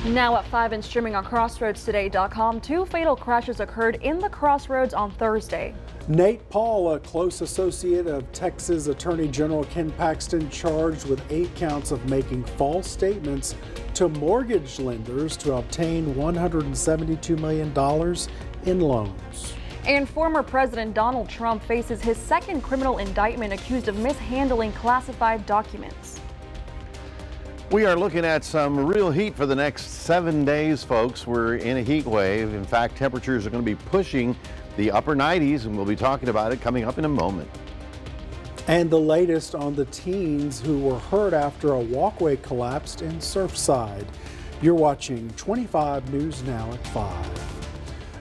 Now at 5 and streaming on crossroadstoday.com, 2 fatal crashes occurred in the crossroads on Thursday. Nate Paul, a close associate of Texas Attorney General Ken Paxton, charged with 8 counts of making false statements to mortgage lenders to obtain $172 million in loans. And former President Donald Trump faces his second criminal indictment accused of mishandling classified documents. We are looking at some real heat for the next 7 days, folks. We're in a heat wave. In fact, temperatures are going to be pushing the upper 90s, and we'll be talking about it coming up in a moment. And the latest on the teens who were hurt after a walkway collapsed in Surfside. You're watching 25 News Now at 5.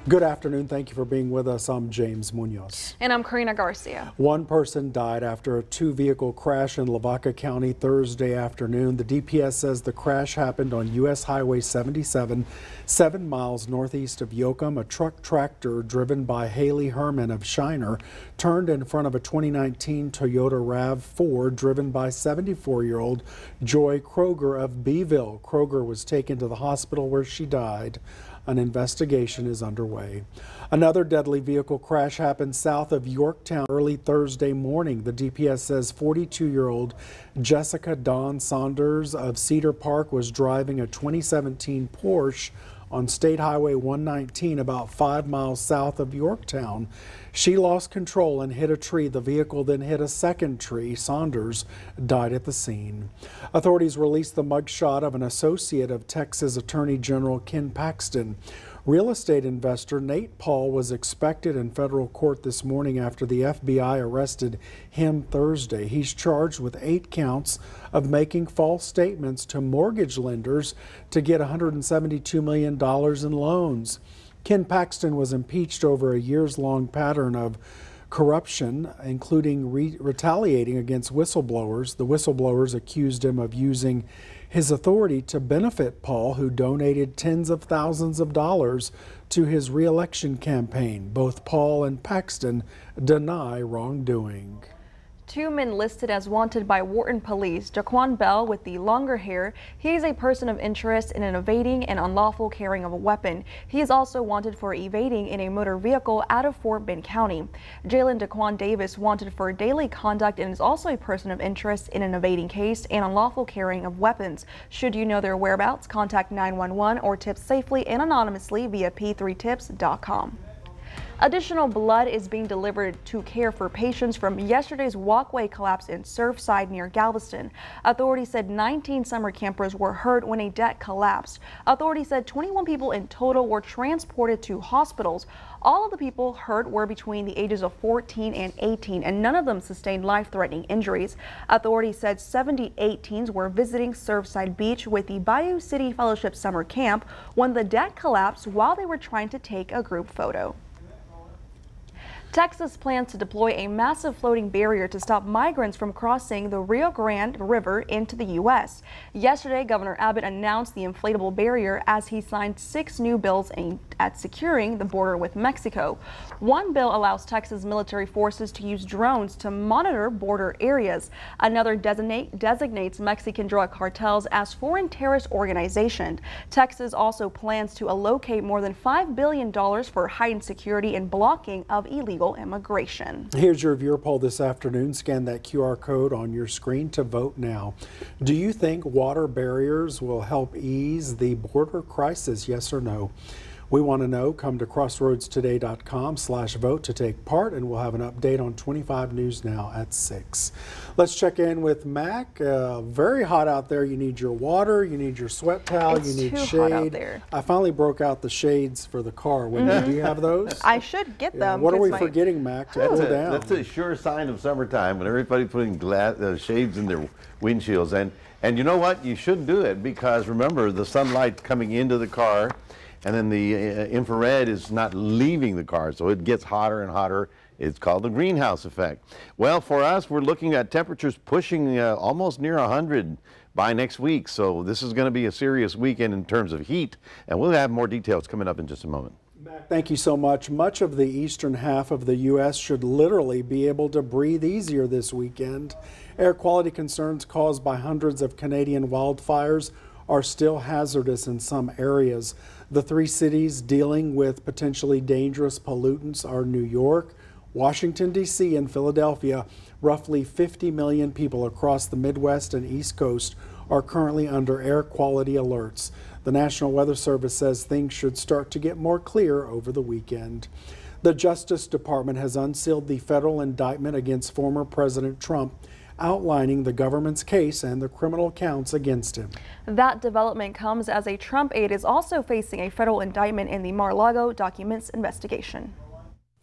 Good afternoon. Thank you for being with us. I'm James Munoz. And I'm Karina Garcia. One person died after a 2-vehicle crash in Lavaca County Thursday afternoon. The DPS says the crash happened on U.S. Highway 77, 7 miles northeast of Yoakum. A truck tractor driven by Haley Herman of Shiner turned in front of a 2019 Toyota RAV4 driven by 74-year-old Joy Kroger of Beeville. Kroger was taken to the hospital where she died. An investigation is underway. Another deadly vehicle crash happened south of Yorktown early Thursday morning. The DPS says 42-year-old Jessica Dawn Saunders of Cedar Park was driving a 2017 Porsche on State Highway 119 about 5 miles south of Yorktown. She lost control and hit a tree. The vehicle then hit a second tree. Saunders died at the scene. Authorities released the mugshot of an associate of Texas Attorney General Ken Paxton. Real estate investor Nate Paul was expected in federal court this morning after the FBI arrested him Thursday. He's charged with 8 counts of making false statements to mortgage lenders to get $172 million in loans. Ken Paxton was impeached over a years-long pattern of corruption, including retaliating against whistleblowers. The whistleblowers accused him of using his authority to benefit Paul, who donated tens of thousands of dollars to his re-election campaign. Both Paul and Paxton deny wrongdoing. 2 men listed as wanted by Wharton Police. Jaquan Bell with the longer hair. He is a person of interest in evading and unlawful carrying of a weapon. He is also wanted for evading in a motor vehicle out of Fort Bend County. Jalen Daquan Davis wanted for daily conduct and is also a person of interest in an evading case and unlawful carrying of weapons. Should you know their whereabouts, contact 911 or tip safely and anonymously via p3tips.com. Additional blood is being delivered to care for patients from yesterday's walkway collapse in Surfside near Galveston. Authorities said 19 summer campers were hurt when a deck collapsed. Authorities said 21 people in total were transported to hospitals. All of the people hurt were between the ages of 14 and 18, and none of them sustained life-threatening injuries. Authorities said 78 teens were visiting Surfside Beach with the Bayou City Fellowship Summer Camp when the deck collapsed while they were trying to take a group photo. Texas plans to deploy a massive floating barrier to stop migrants from crossing the Rio Grande River into the U.S. Yesterday, Governor Abbott announced the inflatable barrier as he signed 6 new bills aimed at securing the border with Mexico. One bill allows Texas military forces to use drones to monitor border areas. Another designates Mexican drug cartels as foreign terrorist organizations. Texas also plans to allocate more than $5 billion for heightened security and blocking of illegal immigration. Here's your viewer poll this afternoon. Scan that QR code on your screen to vote now. Do you think water barriers will help ease the border crisis? Yes or no? We want to know. Come to crossroadstoday.com/vote to take part, and we'll have an update on 25 News Now at 6. Let's check in with Mac. Very hot out there. You need your water, you need your sweat towel, you need shade. Hot out there. I finally broke out the shades for the car. Wendy, do you have those? I should get them. What are we forgetting, Mac, to cool down? That's a sure sign of summertime when everybody's putting shades in their windshields. And you know what? You shouldn't do it because remember the sunlight coming into the car, and then the infrared is not leaving the car, so it gets hotter and hotter. It's called the greenhouse effect. Well, for us, we're looking at temperatures pushing almost near 100 by next week, so this is going to be a serious weekend in terms of heat, and we'll have more details coming up in just a moment. Thank you so much. Much of the eastern half of the U.S. should literally be able to breathe easier this weekend. Air quality concerns caused by hundreds of Canadian wildfires are still hazardous in some areas. The three cities dealing with potentially dangerous pollutants are New York, Washington, D.C., and Philadelphia. Roughly 50 million people across the Midwest and East Coast are currently under air quality alerts. The National Weather Service says things should start to get more clear over the weekend. The Justice Department has unsealed the federal indictment against former President Trump, outlining the government's case and the criminal counts against him. That development comes as a Trump aide is also facing a federal indictment in the Mar-a-Lago documents investigation.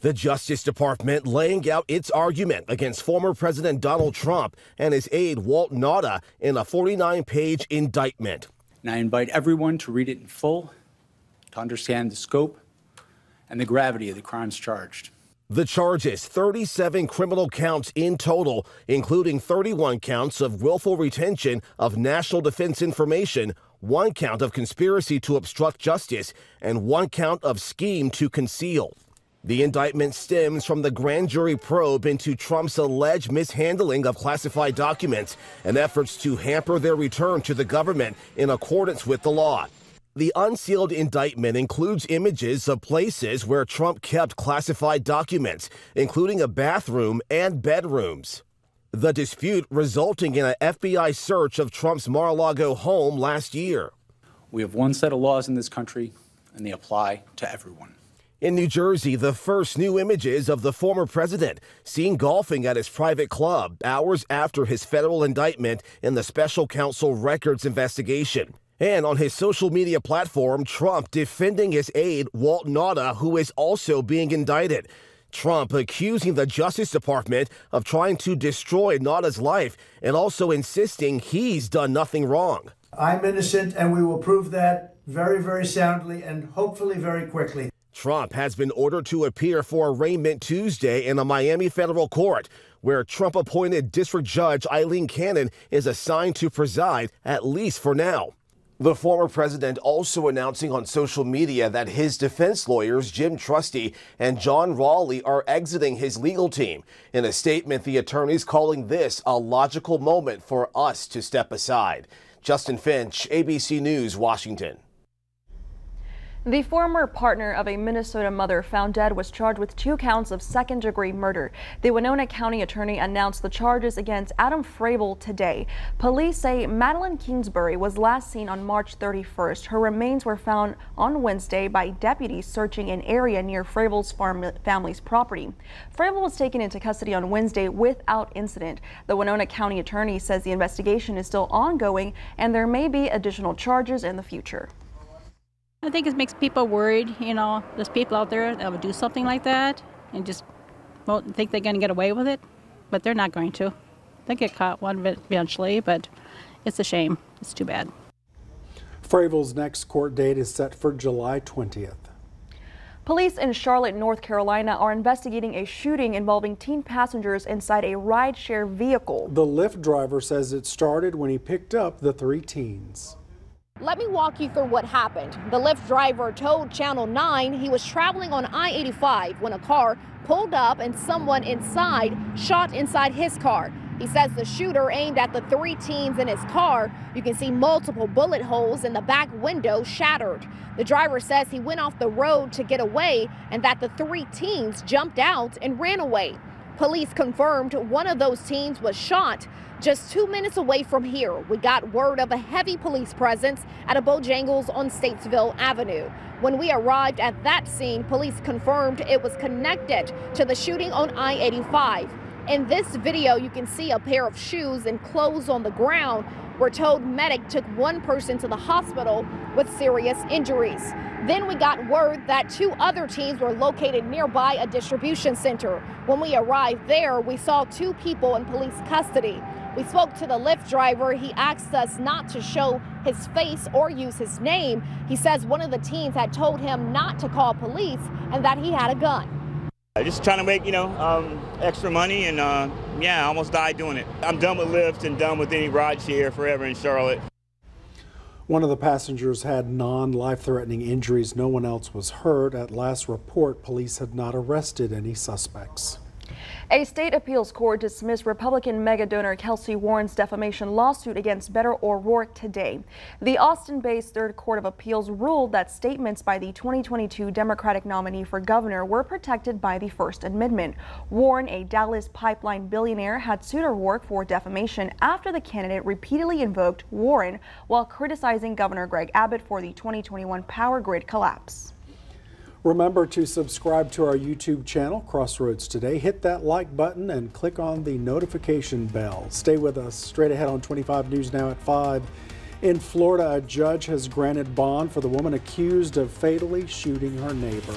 The Justice Department laying out its argument against former President Donald Trump and his aide Walt Nauta in a 49-page indictment. And I invite everyone to read it in full to understand the scope and the gravity of the crimes charged. The charges, 37 criminal counts in total, including 31 counts of willful retention of national defense information, 1 count of conspiracy to obstruct justice, and 1 count of scheme to conceal. The indictment stems from the grand jury probe into Trump's alleged mishandling of classified documents and efforts to hamper their return to the government in accordance with the law. The unsealed indictment includes images of places where Trump kept classified documents, including a bathroom and bedrooms. The dispute resulting in an FBI search of Trump's Mar-a-Lago home last year. We have one set of laws in this country, and they apply to everyone. In New Jersey, the first new images of the former president seen golfing at his private club hours after his federal indictment in the special counsel records investigation. And on his social media platform, Trump defending his aide, Walt Nauta, who is also being indicted. Trump accusing the Justice Department of trying to destroy Nauta's life and also insisting he's done nothing wrong. I'm innocent, and we will prove that very, very soundly and hopefully very quickly. Trump has been ordered to appear for arraignment Tuesday in a Miami federal court, where Trump-appointed District Judge Eileen Cannon is assigned to preside, at least for now. The former president also announcing on social media that his defense lawyers, Jim Trusty and John Raleigh, are exiting his legal team. In a statement, the attorneys calling this a logical moment for us to step aside. Justin Finch, ABC News, Washington. The former partner of a Minnesota mother found dead was charged with 2 counts of second-degree murder. The Winona County attorney announced the charges against Adam Frable today. Police say Madeline Kingsbury was last seen on March 31st. Her remains were found on Wednesday by deputies searching an area near Frable's family's property. Frable was taken into custody on Wednesday without incident. The Winona County attorney says the investigation is still ongoing and there may be additional charges in the future. I think it makes people worried, there's people out there that would do something like that and just think they're going to get away with it, but they're not going to. They'll get caught one eventually, but it's a shame. It's too bad. Frable's next court date is set for July 20th. Police in Charlotte, North Carolina are investigating a shooting involving teen passengers inside a rideshare vehicle. The Lyft driver says it started when he picked up the 3 teens. Let me walk you through what happened. The Lyft driver told Channel 9 he was traveling on I-85 when a car pulled up and someone inside shot inside his car. He says the shooter aimed at the 3 teens in his car. You can see multiple bullet holes in the back window shattered. The driver says he went off the road to get away and that the 3 teens jumped out and ran away. Police confirmed one of those teens was shot just 2 minutes away from here. We got word of a heavy police presence at a Bojangles on Statesville Avenue. When we arrived at that scene, police confirmed it was connected to the shooting on I-85. In this video, you can see a pair of shoes and clothes on the ground. We're told medic took one person to the hospital with serious injuries. Then we got word that 2 other teens were located nearby a distribution center. When we arrived there, we saw 2 people in police custody. We spoke to the Lyft driver. He asked us not to show his face or use his name. He says one of the teens had told him not to call police and that he had a gun. Just trying to make, extra money, and I almost died doing it. I'm done with Lyft and done with any rideshare forever in Charlotte. One of the passengers had non-life-threatening injuries. No one else was hurt. At last report, police had not arrested any suspects. A state appeals court dismissed Republican mega-donor Kelsey Warren's defamation lawsuit against Beto O'Rourke today. The Austin-based Third Court of Appeals ruled that statements by the 2022 Democratic nominee for governor were protected by the First Amendment. Warren, a Dallas pipeline billionaire, had sued O'Rourke for defamation after the candidate repeatedly invoked Warren while criticizing Governor Greg Abbott for the 2021 power grid collapse. Remember to subscribe to our YouTube channel, Crossroads Today. Hit that like button and click on the notification bell. Stay with us. Straight ahead on 25 News Now at 5. In Florida, a judge has granted bond for the woman accused of fatally shooting her neighbor.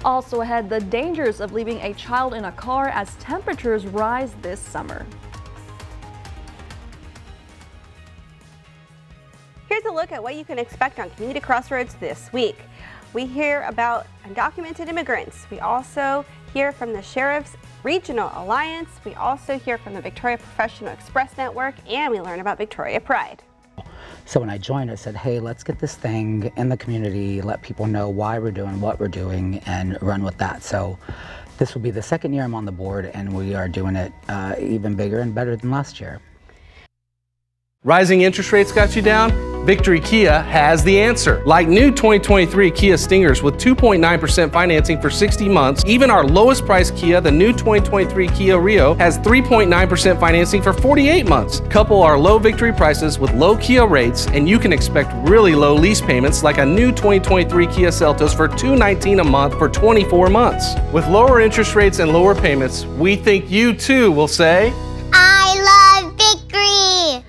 Also ahead, the dangers of leaving a child in a car as temperatures rise this summer. Here's a look at what you can expect on Community Crossroads this week. We hear about undocumented immigrants. We also hear from the Sheriff's Regional Alliance. We also hear from the Victoria Professional Express Network, and we learn about Victoria Pride. So when I joined, I said, hey, let's get this thing in the community, let people know why we're doing what we're doing, and run with that. So this will be the second year I'm on the board, and we are doing it even bigger and better than last year. Rising interest rates got you down? Victory Kia has the answer. Like new 2023 Kia Stingers with 2.9% financing for 60 months. Even our lowest price Kia, the new 2023 Kia Rio, has 3.9% financing for 48 months. Couple our low Victory prices with low Kia rates, and you can expect really low lease payments like a new 2023 Kia Seltos for $219 a month for 24 months. With lower interest rates and lower payments, we think you too will say, I love Victory!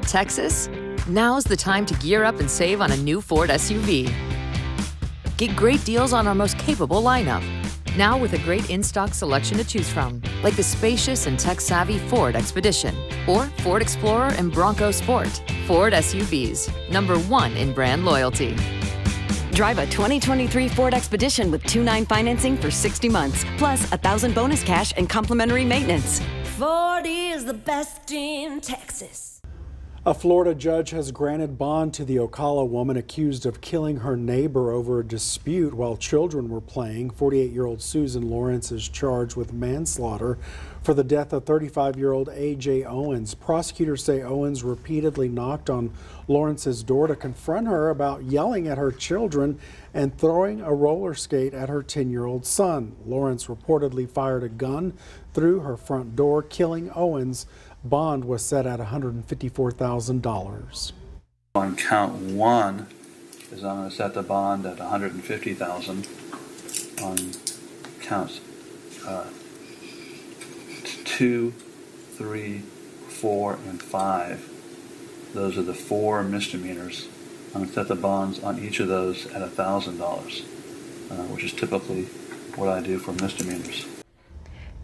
Texas? Now's the time to gear up and save on a new Ford SUV. Get great deals on our most capable lineup. Now with a great in-stock selection to choose from, like the spacious and tech-savvy Ford Expedition or Ford Explorer and Bronco Sport. Ford SUVs, #1 in brand loyalty. Drive a 2023 Ford Expedition with 2.9 financing for 60 months, plus $1,000 bonus cash and complimentary maintenance. Ford is the best in Texas. A Florida judge has granted bond to the Ocala woman accused of killing her neighbor over a dispute while children were playing. 48-year-old Susan Lawrence is charged with manslaughter for the death of 35-year-old A.J. Owens. Prosecutors say Owens repeatedly knocked on Lawrence's door to confront her about yelling at her children and throwing a roller skate at her 10-year-old son. Lawrence reportedly fired a gun through her front door, killing Owens. Bond was set at $154,000. On count 1 is I'm going to set the bond at $150,000. On counts 2, 3, 4, and 5, those are the 4 misdemeanors. I'm going to set the bonds on each of those at $1,000, which is typically what I do for misdemeanors.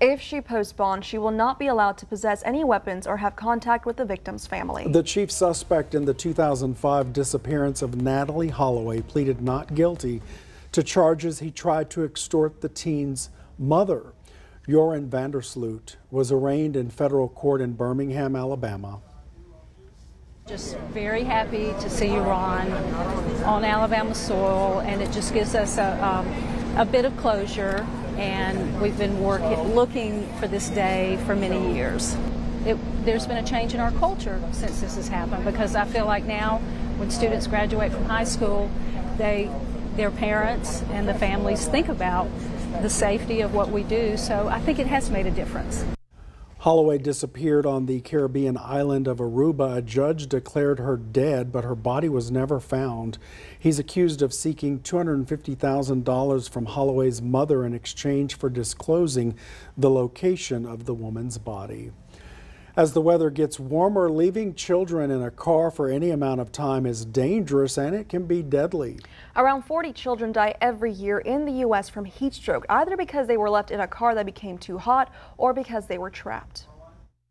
If she posts bond, she will not be allowed to possess any weapons or have contact with the victim's family. The chief suspect in the 2005 disappearance of Natalie Holloway pleaded not guilty to charges he tried to extort the teen's mother. Joran Vandersloot was arraigned in federal court in Birmingham, Alabama. Just very happy to see you, Ron, on Alabama soil, and it just gives us a bit of closure. And we've been looking for this day for many years. There's been a change in our culture since this has happened, because I feel like now when students graduate from high school, their parents and the families think about the safety of what we do. So I think it has made a difference. Holloway disappeared on the Caribbean island of Aruba. A judge declared her dead, but her body was never found. He's accused of seeking $250,000 from Holloway's mother in exchange for disclosing the location of the woman's body. As the weather gets warmer, leaving children in a car for any amount of time is dangerous and it can be deadly. Around 40 children die every year in the U.S. from heat stroke, either because they were left in a car that became too hot or because they were trapped.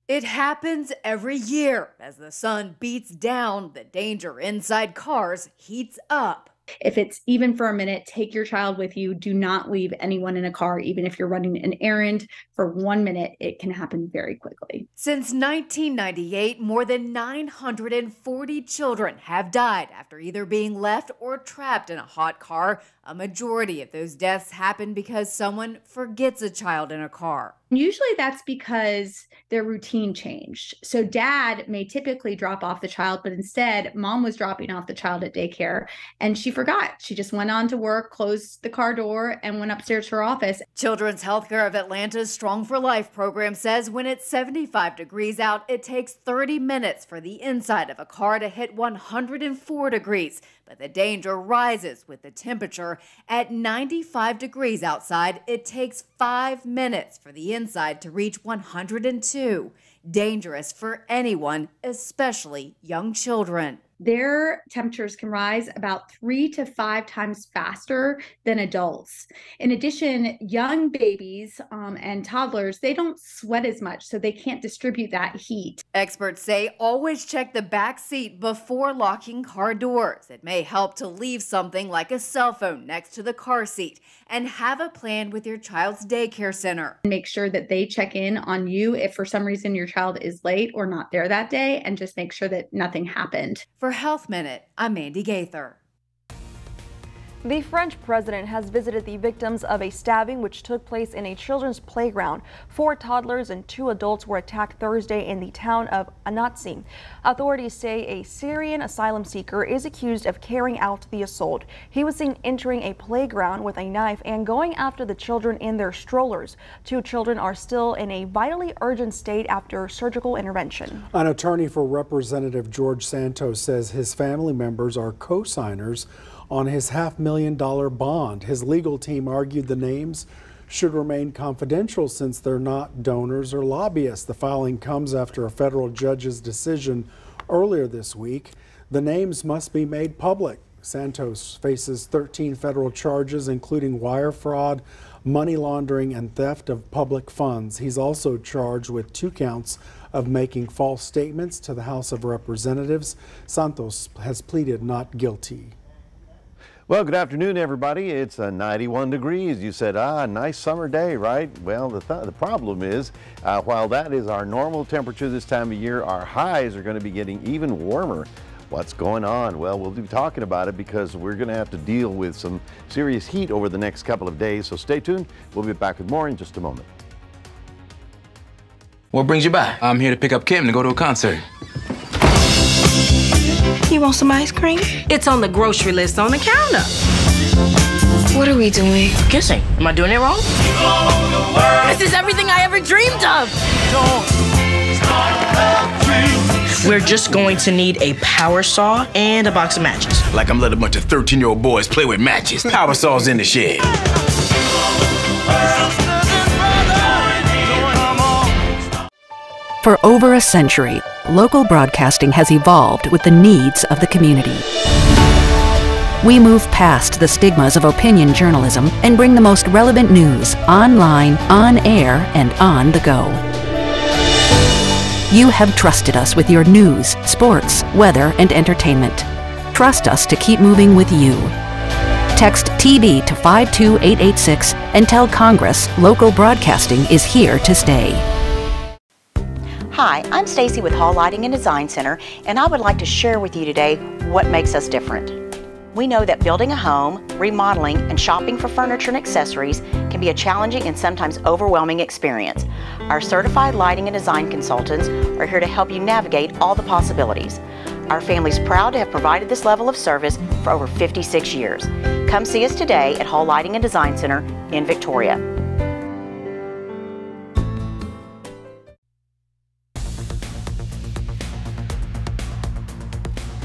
It happens every year. As the sun beats down, the danger inside cars heats up. If it's even for a minute, take your child with you. Do not leave anyone in a car, even if you're running an errand. For 1 minute, it can happen very quickly. Since 1998, more than 940 children have died after either being left or trapped in a hot car. A majority of those deaths happen because someone forgets a child in a car. Usually that's because their routine changed. So dad may typically drop off the child, but instead mom was dropping off the child at daycare and she forgot. She just went on to work, closed the car door, and went upstairs to her office. Children's Healthcare of Atlanta's Strong for Life program says when it's 75 degrees out, it takes 30 minutes for the inside of a car to hit 104 degrees. But the danger rises with the temperature. At 95 degrees outside, it takes 5 minutes for the inside to reach 102. Dangerous for anyone, especially young children. Their temperatures can rise about 3 to 5 times faster than adults. In addition, young babies and toddlers, they don't sweat as much, so they can't distribute that heat. Experts say always check the back seat before locking car doors. It may help to leave something like a cell phone next to the car seat and have a plan with your child's daycare center. Make sure that they check in on you if for some reason your child is late or not there that day, and just make sure that nothing happened. For Health Minute, I'm Mandy Gaither. The French president has visited the victims of a stabbing which took place in a children's playground. 4 toddlers and 2 adults were attacked Thursday in the town of Annecy. Authorities say a Syrian asylum seeker is accused of carrying out the assault. He was seen entering a playground with a knife and going after the children in their strollers. 2 children are still in a vitally urgent state after surgical intervention. An attorney for Representative George Santos says his family members are co-signers on his $500,000 bond. His legal team argued the names should remain confidential since they're not donors or lobbyists. The filing comes after a federal judge's decision earlier this week. The names must be made public. Santos faces 13 federal charges, including wire fraud, money laundering, and theft of public funds. He's also charged with 2 counts of making false statements to the House of Representatives. Santos has pleaded not guilty. Well, good afternoon, everybody. It's 91 degrees. You said, nice summer day, right? Well, the problem is, while that is our normal temperature this time of year, our highs are going to be getting even warmer. What's going on? Well, we'll be talking about it because we're going to have to deal with some serious heat over the next couple of days. So stay tuned. We'll be back with more in just a moment. What brings you by? I'm here to pick up Kim to go to a concert. You want some ice cream? It's on the grocery list on the counter. What are we doing? Kissing. Am I doing it wrong? This is everything I ever dreamed of. We're just going to need a power saw and a box of matches. Like I'm letting a bunch of 13-year-old boys play with matches. Power saw's in the shed. For over a century, local broadcasting has evolved with the needs of the community. We move past the stigmas of opinion journalism and bring the most relevant news online, on air, and on the go. You have trusted us with your news, sports, weather, and entertainment. Trust us to keep moving with you. Text TV to 52886 and tell Congress local broadcasting is here to stay. Hi, I'm Stacy with Hall Lighting and Design Center, and I would like to share with you today what makes us different. We know that building a home, remodeling, and shopping for furniture and accessories can be a challenging and sometimes overwhelming experience. Our certified lighting and design consultants are here to help you navigate all the possibilities. Our family's proud to have provided this level of service for over 56 years. Come see us today at Hall Lighting and Design Center in Victoria.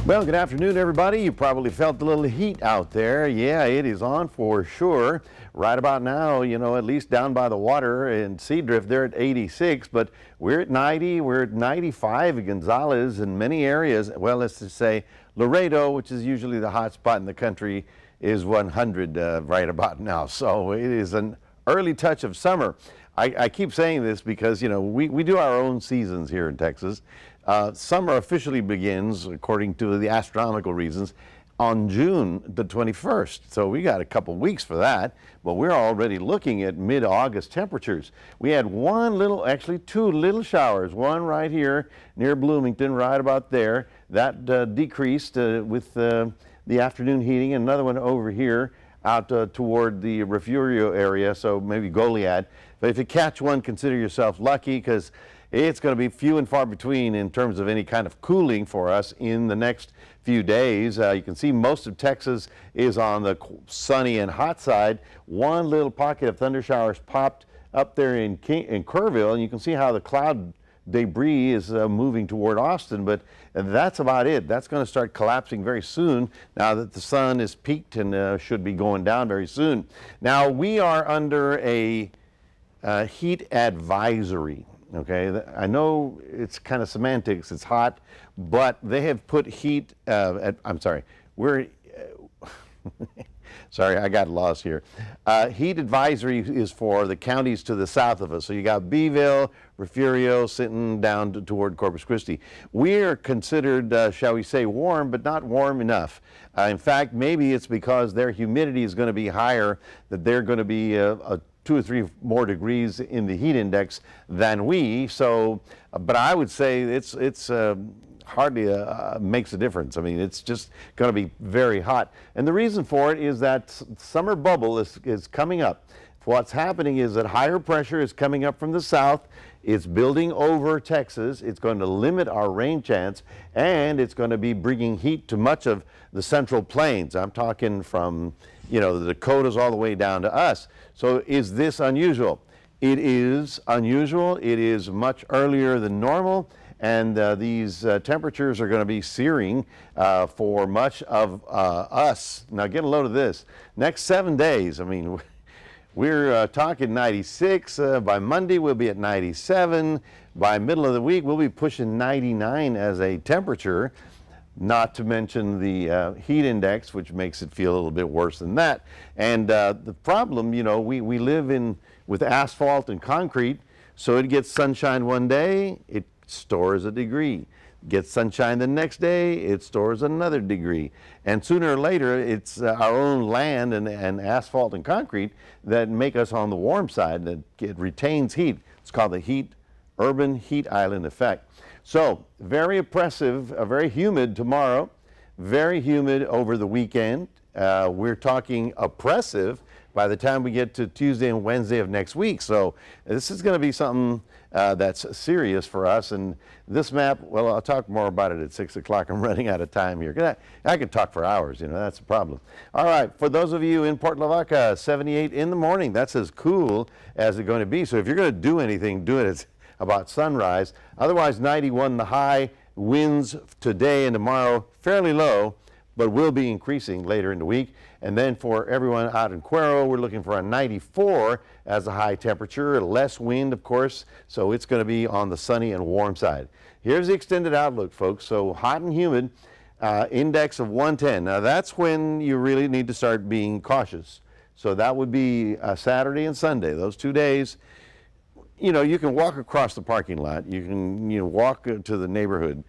Well, good afternoon, everybody. You probably felt a little heat out there. Yeah, it is on for sure. Right about now, you know, at least down by the water in Seadrift, they're at 86, but we're at 90, we're at 95 in Gonzales in many areas. Well, let's just say Laredo, which is usually the hot spot in the country, is 100 right about now. So it is an early touch of summer. I keep saying this because, you know, we do our own seasons here in Texas. Summer officially begins, according to the astronomical reasons, on June the 21st. So we got a couple weeks for that, but we're already looking at mid-August temperatures. We had actually two little showers, one right here near Bloomington, right about there. That decreased with the afternoon heating, and another one over here out toward the Refugio area, so maybe Goliad. But if you catch one, consider yourself lucky, because it's going to be few and far between in terms of any kind of cooling for us in the next few days. You can see most of Texas is on the sunny and hot side. One little pocket of thunder showers popped up there in Kerrville, and you can see how the cloud debris is moving toward Austin, but that's about it. That's going to start collapsing very soon now that the sun is peaked and should be going down very soon. Now, we are under a heat advisory. Okay, I know it's kind of semantics, it's hot, but they have put heat, I'm sorry, sorry, I got lost here. Heat advisory is for the counties to the south of us. So you got Beeville, Refugio, sitting down toward Corpus Christi. We are considered, shall we say, warm, but not warm enough. In fact, maybe it's because their humidity is going to be higher, that they're going to be 2 or 3 more degrees in the heat index than we. So, but I would say it's hardly makes a difference. I mean, it's just going to be very hot. And the reason for it is that summer bubble is coming up. What's happening is that higher pressure is coming up from the south. It's building over Texas. It's going to limit our rain chance, and it's going to be bringing heat to much of the Central Plains. I'm talking from, you know, the Dakotas all the way down to us. So is this unusual? It is unusual. It is much earlier than normal, and these temperatures are going to be searing for much of us. Now get a load of this. Next 7 days, I mean, we're talking 96. By Monday, we'll be at 97. By middle of the week, we'll be pushing 99 as a temperature, not to mention the heat index, which makes it feel a little bit worse than that. And the problem, you know, we live with asphalt and concrete, so it gets sunshine one day, it stores a degree. Gets sunshine the next day, it stores another degree. And sooner or later, it's our own land and asphalt and concrete that make us on the warm side, that it retains heat. It's called the urban heat island effect. So very oppressive, very humid tomorrow, very humid over the weekend. We're talking oppressive by the time we get to Tuesday and Wednesday of next week. So this is going to be something that's serious for us. And this map, well, I'll talk more about it at 6 o'clock. I'm running out of time here. I could talk for hours, you know, that's the problem. All right, for those of you in Port Lavaca, 78 in the morning. That's as cool as it's going to be. So if you're going to do anything, do it about sunrise. Otherwise, 91 the high. Winds today and tomorrow fairly low, but will be increasing later in the week. And then for everyone out in Cuero, we're looking for a 94 as a high temperature, less wind, of course, so it's going to be on the sunny and warm side. Here's the extended outlook, folks. So hot and humid, index of 110. Now that's when you really need to start being cautious. So that would be Saturday and Sunday, those 2 days. You know, you can walk across the parking lot, you can, you know, walk to the neighborhood,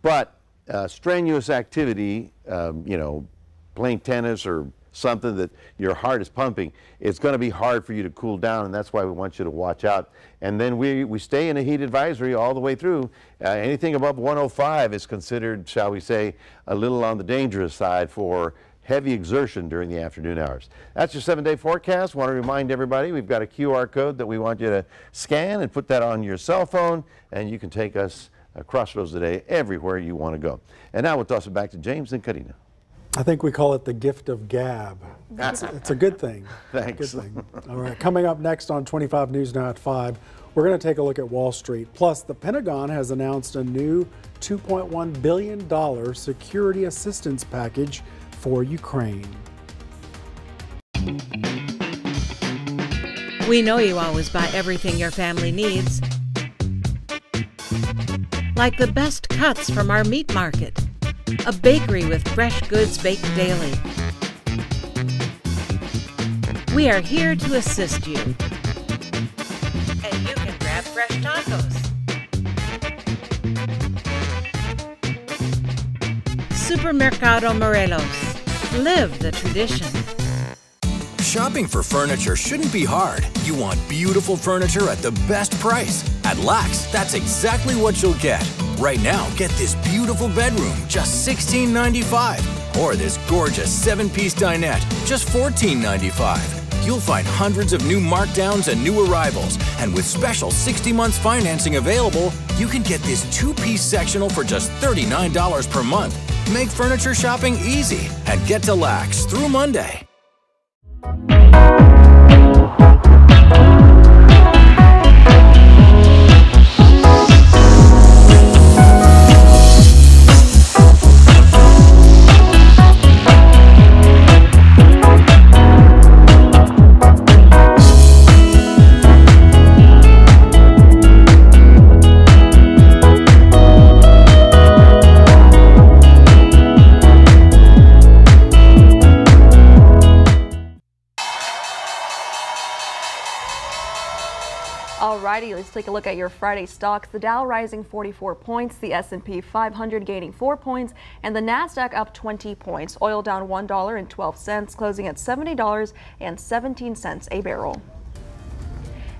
but strenuous activity, you know, playing tennis or something that your heart is pumping, it's going to be hard for you to cool down, and that's why we want you to watch out. And then we stay in a heat advisory all the way through. Anything above 105 is considered, shall we say, a little on the dangerous side for heavy exertion during the afternoon hours. That's your 7-day forecast. Want to remind everybody we've got a QR code that we want you to scan and put that on your cell phone, and you can take us Crossroads today everywhere you want to go. And now we'll toss it back to James and Karina. I think we call it the gift of gab. It's a good thing. Thanks. Good thing. All right, coming up next on 25 News Now at 5, we're going to take a look at Wall Street. Plus, the Pentagon has announced a new $2.1 billion security assistance package for Ukraine. We know you always buy everything your family needs, like the best cuts from our meat market, a bakery with fresh goods baked daily. We are here to assist you. And you can grab fresh tacos. Supermercado Morelos. Live the tradition. Shopping for furniture shouldn't be hard. You want beautiful furniture at the best price. At Lax, that's exactly what you'll get. Right now, get this beautiful bedroom, just $16.95. Or this gorgeous 7-piece dinette, just $14.95. You'll find hundreds of new markdowns and new arrivals. And with special 60 months financing available, you can get this 2-piece sectional for just $39 per month. Make furniture shopping easy and get to Lax through Monday. Alrighty, let's take a look at your Friday stocks. The Dow rising 44 points, the S&P 500 gaining 4 points, and the Nasdaq up 20 points. Oil down $1.12, closing at $70.17 a barrel.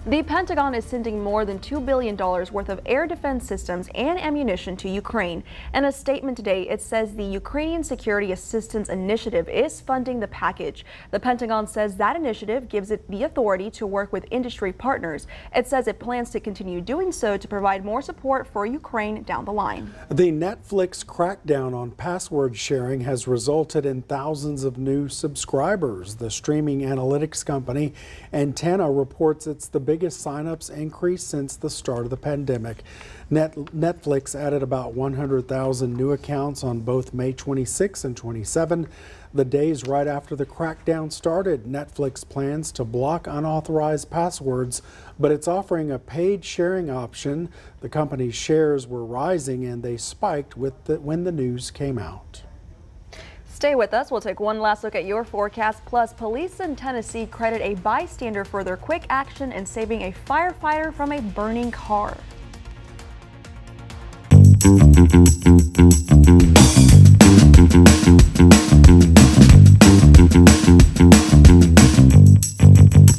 The Pentagon is sending more than $2 billion worth of air defense systems and ammunition to Ukraine. In a statement today, it says the Ukrainian Security Assistance Initiative is funding the package. The Pentagon says that initiative gives it the authority to work with industry partners. It says it plans to continue doing so to provide more support for Ukraine down the line. The Netflix crackdown on password sharing has resulted in thousands of new subscribers. The streaming analytics company Antenna reports it's the biggest signups increase since the start of the pandemic. Netflix added about 100,000 new accounts on both May 26 and 27. The days right after the crackdown started, Netflix plans to block unauthorized passwords, but it's offering a paid sharing option. The company's shares were rising and they spiked when the news came out. Stay with us. We'll take one last look at your forecast. Plus, police in Tennessee credit a bystander for their quick action in saving a firefighter from a burning car.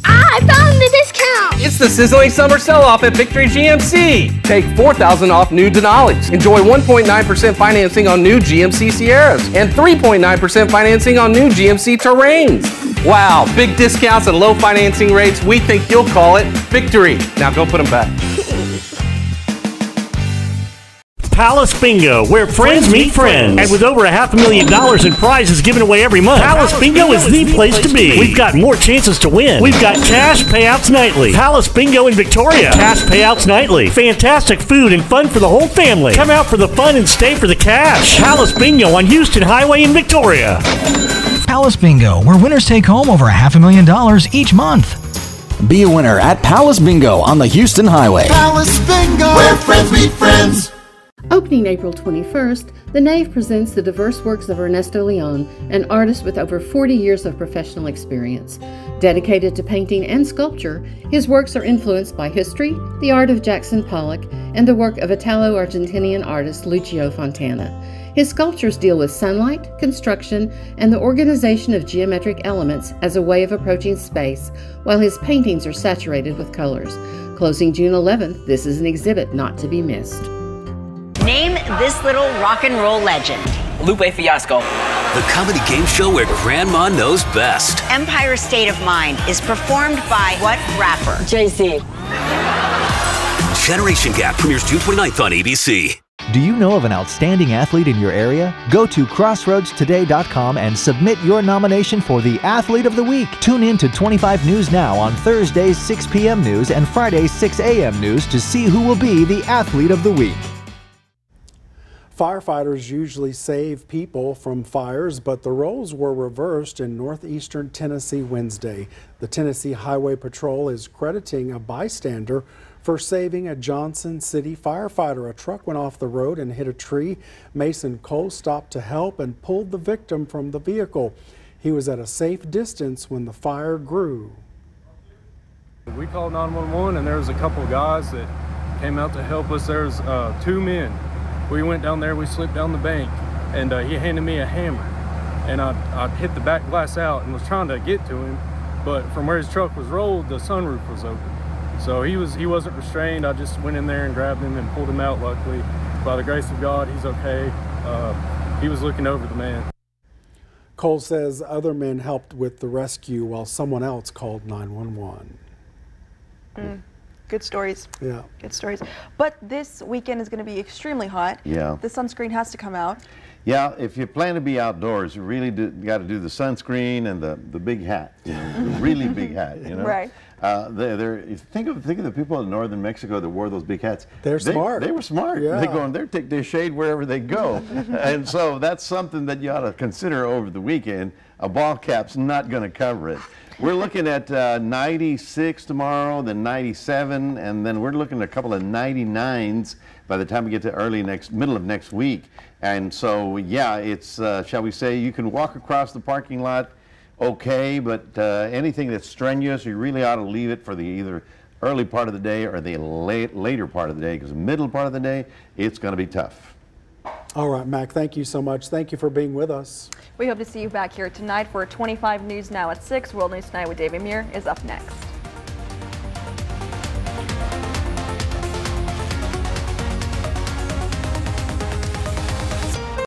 I found the discount! It's the sizzling summer sell-off at Victory GMC. Take $4,000 off new Denali's. Enjoy 1.9% financing on new GMC Sierras and 3.9% financing on new GMC Terrains. Wow, big discounts and low financing rates. We think you'll call it Victory. Now go put them back. Palace Bingo, where friends meet friends. And with over $500,000 in prizes given away every month, Palace Bingo is the place to be. We've got more chances to win. We've got cash payouts nightly. Palace Bingo in Victoria. Cash payouts nightly. Fantastic food and fun for the whole family. Come out for the fun and stay for the cash. Palace Bingo on Houston Highway in Victoria. Palace Bingo, where winners take home over $500,000 each month. Be a winner at Palace Bingo on the Houston Highway. Palace Bingo, where friends meet friends. Opening April 21st, the Nave presents the diverse works of Ernesto Leon, an artist with over 40 years of professional experience. Dedicated to painting and sculpture, his works are influenced by history, the art of Jackson Pollock, and the work of Italo-Argentinian artist Lucio Fontana. His sculptures deal with sunlight, construction, and the organization of geometric elements as a way of approaching space, while his paintings are saturated with colors. Closing June 11th, this is an exhibit not to be missed. Name this little rock and roll legend. Lupe Fiasco. The comedy game show where Grandma knows best. Empire State of Mind is performed by what rapper? Jay-Z. Generation Gap premieres June 29th on ABC. Do you know of an outstanding athlete in your area? Go to crossroadstoday.com and submit your nomination for the Athlete of the Week. Tune in to 25 News Now on Thursday's 6 p.m. news and Friday's 6 a.m. news to see who will be the Athlete of the Week. Firefighters usually save people from fires, but the roles were reversed in northeastern Tennessee Wednesday. The Tennessee Highway Patrol is crediting a bystander for saving a Johnson City firefighter. A truck went off the road and hit a tree. Mason Cole stopped to help and pulled the victim from the vehicle. He was at a safe distance when the fire grew. We called 911 and there was a couple of guys that came out to help us. There was 2 men. We went down there, we slipped down the bank, and he handed me a hammer. And I hit the back glass out and was trying to get to him, but from where his truck was rolled, the sunroof was open. So he wasn't restrained. I just went in there and grabbed him and pulled him out. Luckily, by the grace of God, he's okay. He was looking over the man. Cole says other men helped with the rescue while someone else called 911. Good stories. Yeah. Good stories. But this weekend is going to be extremely hot. Yeah. The sunscreen has to come out. Yeah, if you plan to be outdoors, you really got to do the sunscreen and the big hat, you know, the really big hat, you know. Right. Think of the people in northern Mexico that wore those big hats. They're smart. They were smart. Yeah. They go in there, take their shade wherever they go. And so that's something that you ought to consider over the weekend. A ball cap's not going to cover it. We're looking at 96 tomorrow, then 97, and then we're looking at a couple of 99s by the time we get to middle of next week. And so, yeah, it's, shall we say, you can walk across the parking lot okay, but anything that's strenuous, you really ought to leave it for the either early part of the day or the later part of the day, because the middle part of the day, it's going to be tough. All right, Mac, thank you so much. Thank you for being with us. We hope to see you back here tonight for 25 News Now at 6. World News Tonight with David Muir is up next.